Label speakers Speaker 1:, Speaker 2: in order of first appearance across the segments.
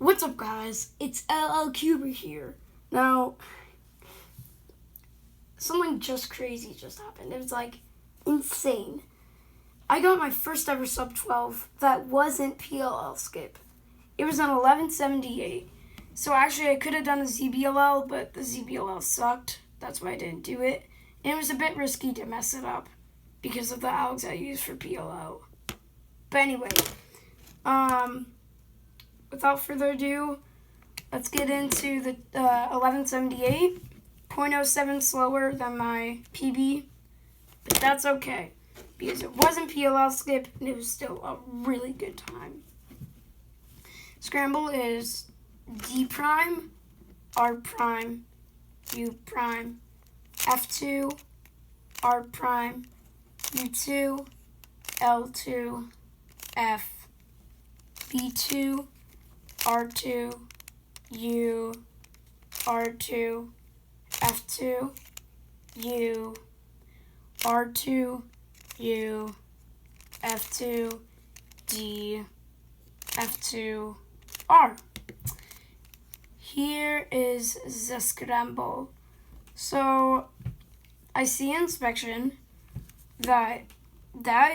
Speaker 1: What's up, guys? It's LL Cuber here. Now, something just crazy just happened. It was insane. I got my first ever sub 12 that wasn't PLL skip. It was an 1178. So actually I could have done a ZBLL, but the ZBLL sucked. That's why I didn't do it. And it was a bit risky to mess it up because of the algs I used for PLL. But anyway, without further ado, let's get into the 1178. 0.07 slower than my PB, but that's okay because it wasn't PLL skip and it was still a really good time. Scramble is D prime, R prime, U prime, F2, R prime, U2, L2, F, B2, R2, U, R2, F2, U, R2, U, F2, D, F2, R. Here is the scramble. So I see inspection that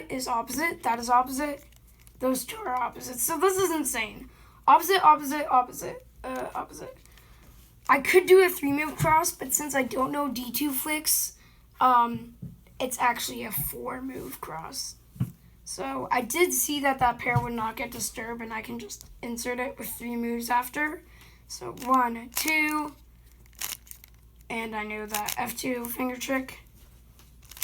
Speaker 1: is opposite, that is opposite, those two are opposite. So this is insane. Opposite. I could do a 3-move cross, but since I don't know D2 flicks, it's actually a 4-move cross. So I did see that pair would not get disturbed, and I can just insert it with 3 moves after. So 1, 2, and I knew that F2 finger trick,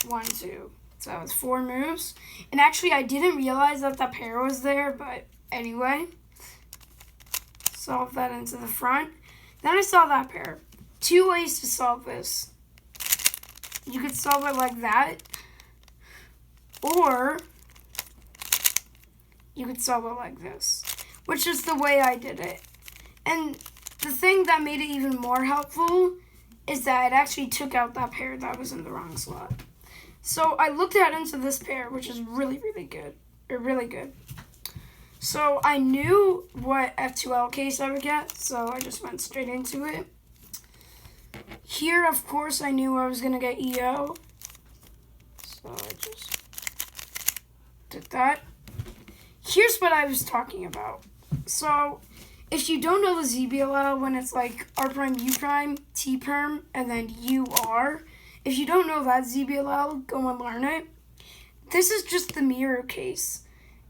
Speaker 1: 1, 2. So that was 4 moves. And actually I didn't realize that pair was there, but anyway. Solve that into the front. Then I saw that pair. 2 ways to solve this. You could solve it like that, or you could solve it like this, which is the way I did it. And the thing that made it even more helpful is that it actually took out that pair that was in the wrong slot. So I looked out into this pair, which is really good. So I knew what F2L case I would get, so I just went straight into it. Here, of course, I knew I was going to get EO. So I just did that. Here's what I was talking about. So if you don't know the ZBLL, when it's like R prime, U prime, T perm, and then UR, if you don't know that ZBLL, go and learn it. This is just the mirror case.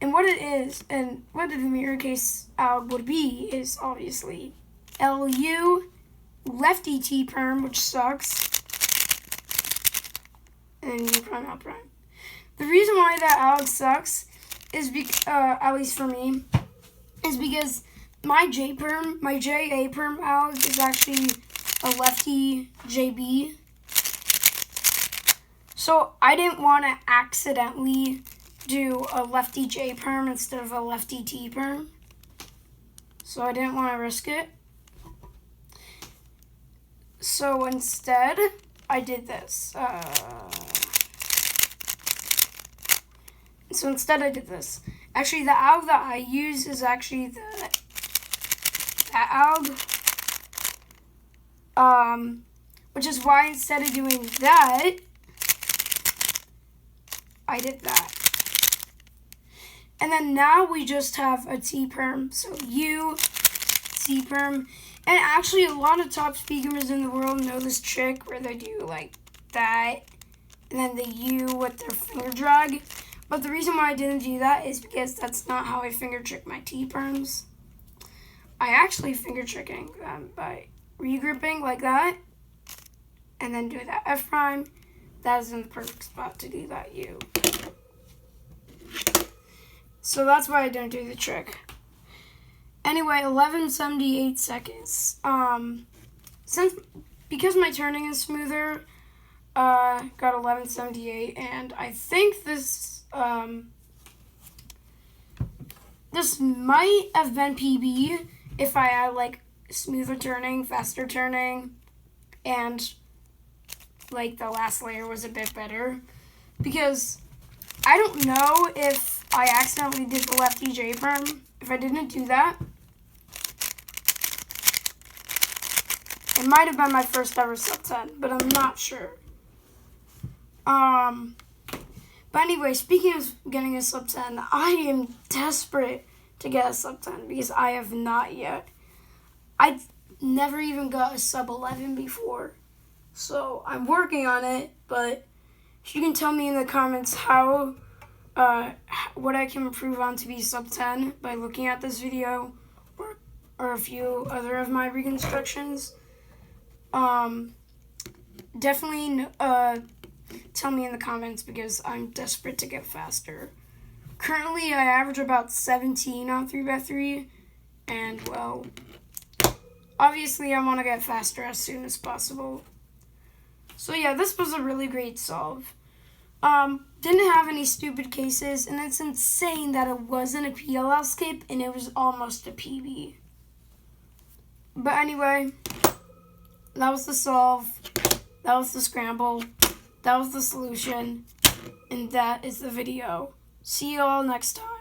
Speaker 1: And what it is, and what the mirror case would be, is obviously LU, lefty T perm, which sucks, and U prime, L prime. The reason why that alg sucks is, at least for me, is because my J perm, my JA perm alg is actually a lefty JB. So I didn't want to accidentally do a lefty J perm instead of a lefty T perm. So I didn't want to risk it. So instead, I did this. Actually, the alg that I use is actually that alg. Which is why instead of doing that, I did that. And then now we just have a T perm. So U, T perm. And actually a lot of top speakers in the world know this trick where they do like that and then the U with their finger drag. But the reason why I didn't do that is because that's not how I finger trick my T perms. I actually finger tricking them by regrouping like that and then do that F prime. That is in the perfect spot to do that U. So that's why I didn't do the trick. Anyway, 1178 seconds. Because my turning is smoother, got 1178, and I think this might have been PB if I had like smoother turning, faster turning, and like the last layer was a bit better. Because I don't know if I accidentally did the lefty J perm. If I didn't do that, It might have been my first ever sub 10, but I'm not sure. But anyway, speaking of getting a sub 10, I am desperate to get a sub 10 because I have not yet. I've never even got a sub 11 before. So I'm working on it, but if you can tell me in the comments how, what I can improve on to be sub 10 by looking at this video or a few other of my reconstructions, definitely tell me in the comments because I'm desperate to get faster. Currently, I average about 17 on 3x3, and well, obviously I want to get faster as soon as possible. So yeah, this was a really great solve. Didn't have any stupid cases, and it's insane that it wasn't a PLL skip and it was almost a PB. But anyway, that was the solve, that was the scramble, that was the solution, and that is the video. See you all next time.